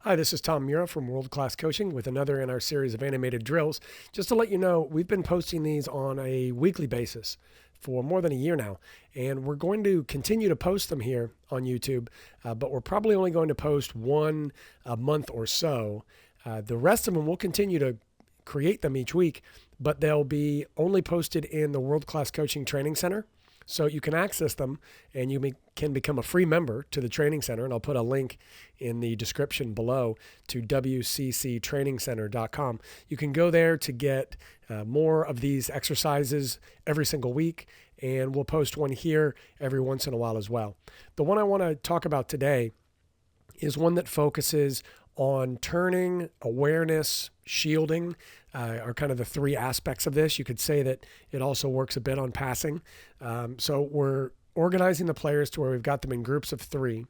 Hi, this is Tom Mura from World Class Coaching with another in our series of animated drills. Just to let you know, we've been posting these on a weekly basis for more than a year now, and we're going to continue to post them here on YouTube, but we're probably only going to post one a month or so. The rest of them we'll continue to create them each week, but they'll be only posted in the World Class Coaching Training Center. So you can access them and can become a free member to the training center. And I'll put a link in the description below to wcctrainingcenter.com. You can go there to get more of these exercises every single week. And we'll post one here every once in a while as well. The one I want to talk about today is one that focuses on turning, awareness, shielding are kind of the three aspects of this. You could say that it also works a bit on passing. So we're organizing the players to where we've got them in groups of three.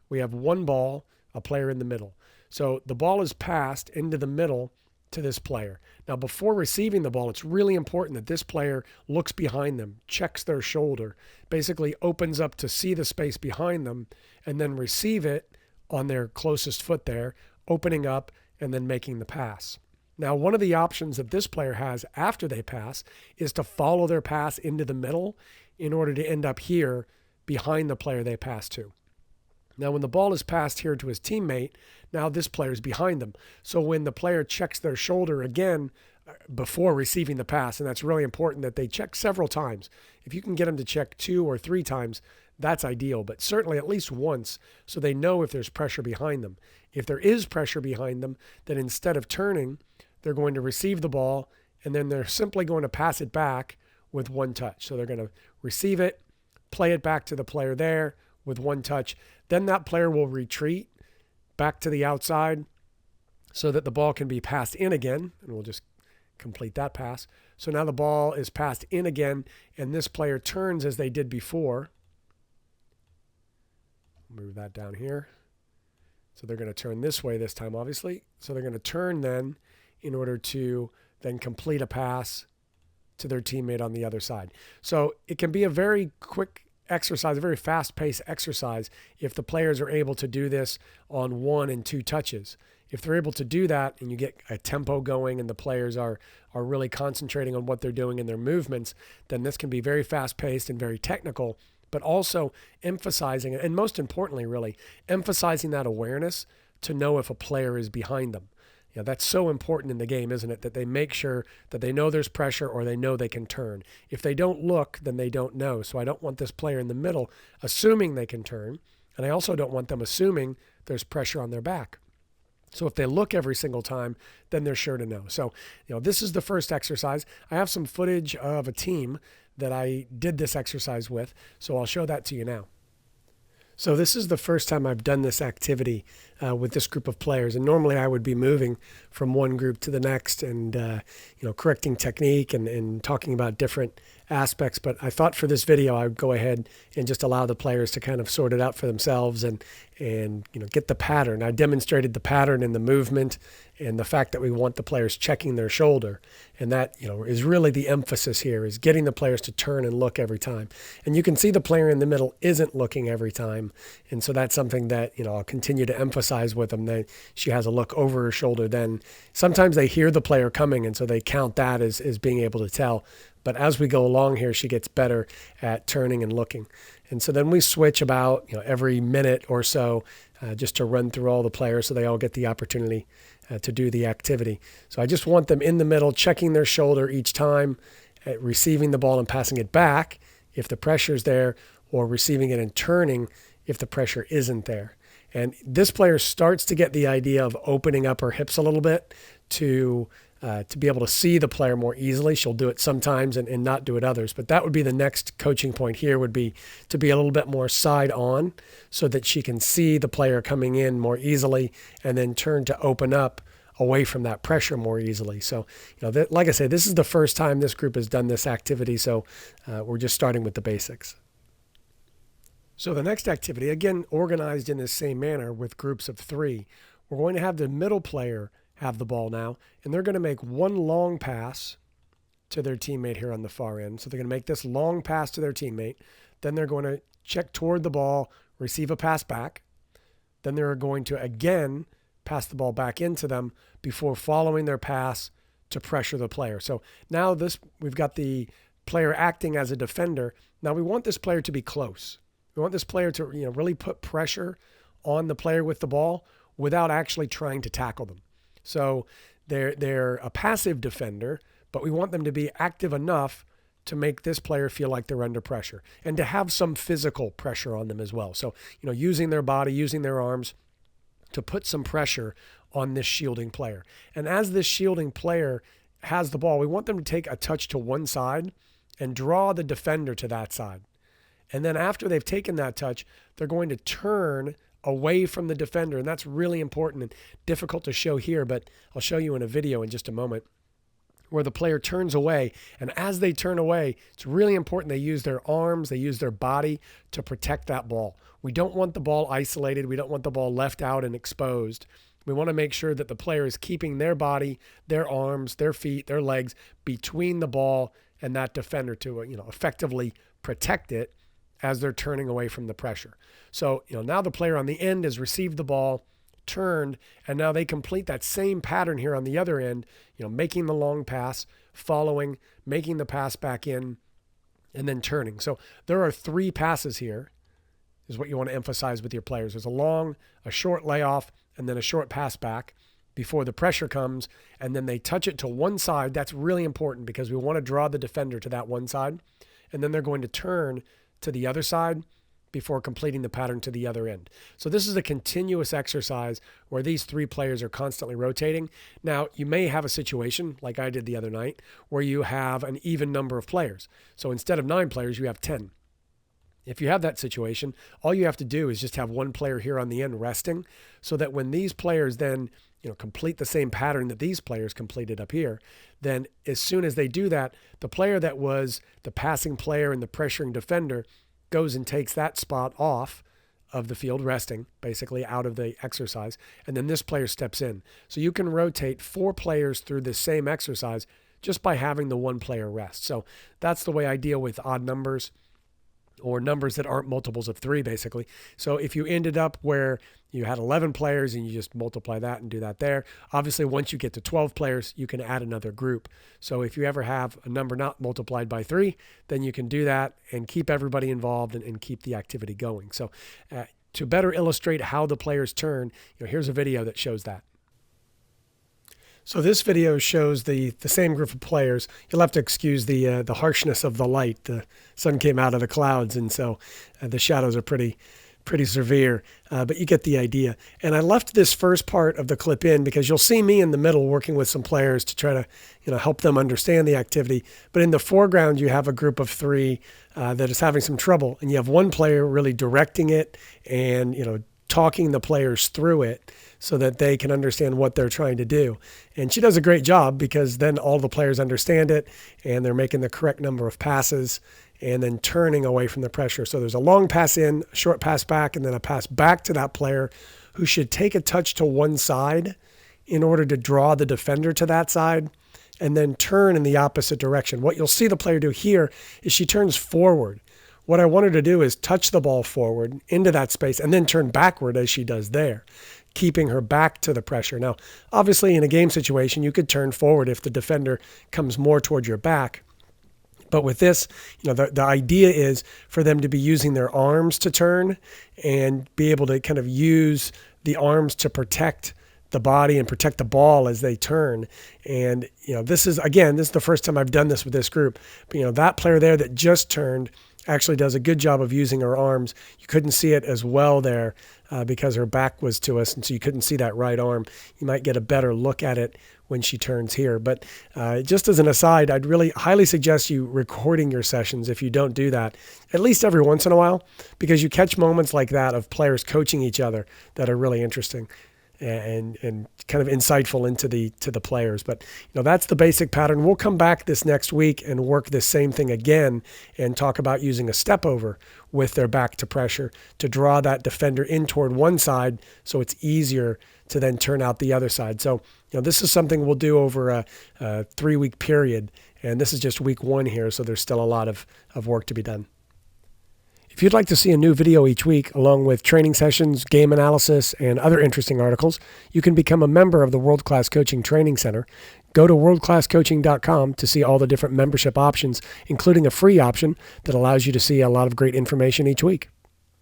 We have one ball, a player in the middle. So the ball is passed into the middle to this player. Now, before receiving the ball, it's really important that this player looks behind them, checks their shoulder, basically opens up to see the space behind them, and then receive it on their closest foot there, opening up and then making the pass. Now, one of the options that this player has after they pass is to follow their pass into the middle in order to end up here behind the player they pass to. Now, when the ball is passed here to his teammate, now this player is behind them. So when the player checks their shoulder again before receiving the pass, and that's really important that they check several times. If you can get them to check 2 or 3 times, that's ideal, but certainly at least once so they know if there's pressure behind them. If there is pressure behind them, then instead of turning, they're going to receive the ball, and then they're simply going to pass it back with one touch. So they're going to receive it, play it back to the player there with one touch. Then that player will retreat back to the outside so that the ball can be passed in again, and we'll just complete that pass. So now the ball is passed in again, and this player turns as they did before. Move that down here. So they're going to turn this way this time, obviously. So they're going to turn then in order to then complete a pass to their teammate on the other side. So it can be a very quick exercise, a very fast-paced exercise if the players are able to do this on 1 and 2 touches. If they're able to do that and you get a tempo going and the players are really concentrating on what they're doing in their movements, then this can be very fast-paced and very technical, but also emphasizing, and most importantly, really, emphasizing that awareness to know if a player is behind them. You know, that's so important in the game, isn't it? That they make sure that they know there's pressure or they know they can turn. If they don't look, then they don't know. So I don't want this player in the middle assuming they can turn, and I also don't want them assuming there's pressure on their back. So if they look every single time, then they're sure to know. So, this is the first exercise. I have some footage of a team that I did this exercise with, so I'll show that to you now. So this is the first time I've done this activity with this group of players. And normally I would be moving from one group to the next and, correcting technique and talking about different aspects. But I thought for this video, I would go ahead and just allow the players to kind of sort it out for themselves and get the pattern. I demonstrated the pattern in the movement and the fact that we want the players checking their shoulder. And that, is really the emphasis here, is getting the players to turn and look every time. And you can see the player in the middle isn't looking every time. And so that's something that, I'll continue to emphasize with them, that she has a look over her shoulder. Then sometimes they hear the player coming, and so they count that as being able to tell. But as we go along here, she gets better at turning and looking. And so then we switch about every minute or so just to run through all the players so they all get the opportunity to do the activity. So I just want them in the middle, checking their shoulder each time, receiving the ball and passing it back if the pressure's there, or receiving it and turning if the pressure isn't there. And this player starts to get the idea of opening up her hips a little bit to be able to see the player more easily. She'll do it sometimes and not do it others. But that would be the next coaching point here, would be to be a little bit more side on so that she can see the player coming in more easily and then turn to open up away from that pressure more easily. So, like I say, this is the first time this group has done this activity. So we're just starting with the basics. So the next activity, again, organized in the same manner with groups of 3, we're going to have the middle player have the ball now, and they're going to make one long pass to their teammate here on the far end. So they're going to make this long pass to their teammate. Then they're going to check toward the ball, receive a pass back. Then they're going to again pass the ball back into them before following their pass to pressure the player. So now we've got the player acting as a defender. Now we want this player to be close. We want this player to really put pressure on the player with the ball without actually trying to tackle them. So they're a passive defender, but we want them to be active enough to make this player feel like they're under pressure and to have some physical pressure on them as well. So, using their body, using their arms to put some pressure on this shielding player. And as this shielding player has the ball, we want them to take a touch to one side and draw the defender to that side. And then after they've taken that touch, they're going to turn away from the defender. And that's really important and difficult to show here, but I'll show you in a video in just a moment, where the player turns away. And as they turn away, it's really important they use their arms, they use their body to protect that ball. We don't want the ball isolated. We don't want the ball left out and exposed. We want to make sure that the player is keeping their body, their arms, their feet, their legs between the ball and that defender to, effectively protect it as they're turning away from the pressure. So, now the player on the end has received the ball, turned, and now they complete that same pattern here on the other end, making the long pass, following, making the pass back in, and then turning. So there are 3 passes here, is what you want to emphasize with your players. There's a long, a short layoff, and then a short pass back before the pressure comes, and then they touch it to one side. That's really important because we want to draw the defender to that one side, and then they're going to turn to the other side before completing the pattern to the other end. So this is a continuous exercise where these 3 players are constantly rotating. Now, you may have a situation like I did the other night where you have an even number of players. So instead of 9 players, you have 10. If you have that situation, all you have to do is just have one player here on the end resting, so that when these players then complete the same pattern that these players completed up here, then as soon as they do that, the player that was the passing player and the pressuring defender goes and takes that spot off of the field, resting, basically out of the exercise, and then this player steps in. So you can rotate 4 players through the same exercise just by having the one player rest. So that's the way I deal with odd numbers, or numbers that aren't multiples of 3, basically. So if you ended up where you had 11 players and you just multiply that and do that there, obviously once you get to 12 players, you can add another group. So if you ever have a number not multiplied by 3, then you can do that and keep everybody involved and keep the activity going. So to better illustrate how the players turn, here's a video that shows that. So this video shows the same group of players. You'll have to excuse the harshness of the light. The sun came out of the clouds, and so the shadows are pretty severe, but you get the idea. And I left this first part of the clip in because you'll see me in the middle working with some players to try to help them understand the activity. But in the foreground, you have a group of 3 that is having some trouble, and you have one player really directing it and talking the players through it, so that they can understand what they're trying to do. And she does a great job because then all the players understand it and they're making the correct number of passes and then turning away from the pressure. So there's a long pass in, a short pass back, and then a pass back to that player who should take a touch to one side in order to draw the defender to that side and then turn in the opposite direction. What you'll see the player do here is she turns forward. What I want her to do is touch the ball forward into that space and then turn backward as she does there, keeping her back to the pressure. Now, obviously in a game situation, you could turn forward if the defender comes more toward your back. But with this, the idea is for them to be using their arms to turn and be able to kind of use the arms to protect the body and protect the ball as they turn. And, this is the first time I've done this with this group. But, that player there that just turned actually does a good job of using her arms. You couldn't see it as well there because her back was to us, and so you couldn't see that right arm. You might get a better look at it when she turns here. But just as an aside, I'd really highly suggest you recording your sessions if you don't do that, at least every once in a while, because you catch moments like that of players coaching each other that are really interesting and kind of insightful to the players. But that's the basic pattern. We'll come back this next week and work this same thing again and talk about using a step over with their back to pressure to draw that defender in toward one side so it's easier to then turn out the other side. So this is something we'll do over a 3-week period, and this is just week 1 here, so there's still a lot of work to be done. If you'd like to see a new video each week, along with training sessions, game analysis, and other interesting articles, you can become a member of the World Class Coaching Training Center. Go to worldclasscoaching.com to see all the different membership options, including a free option that allows you to see a lot of great information each week.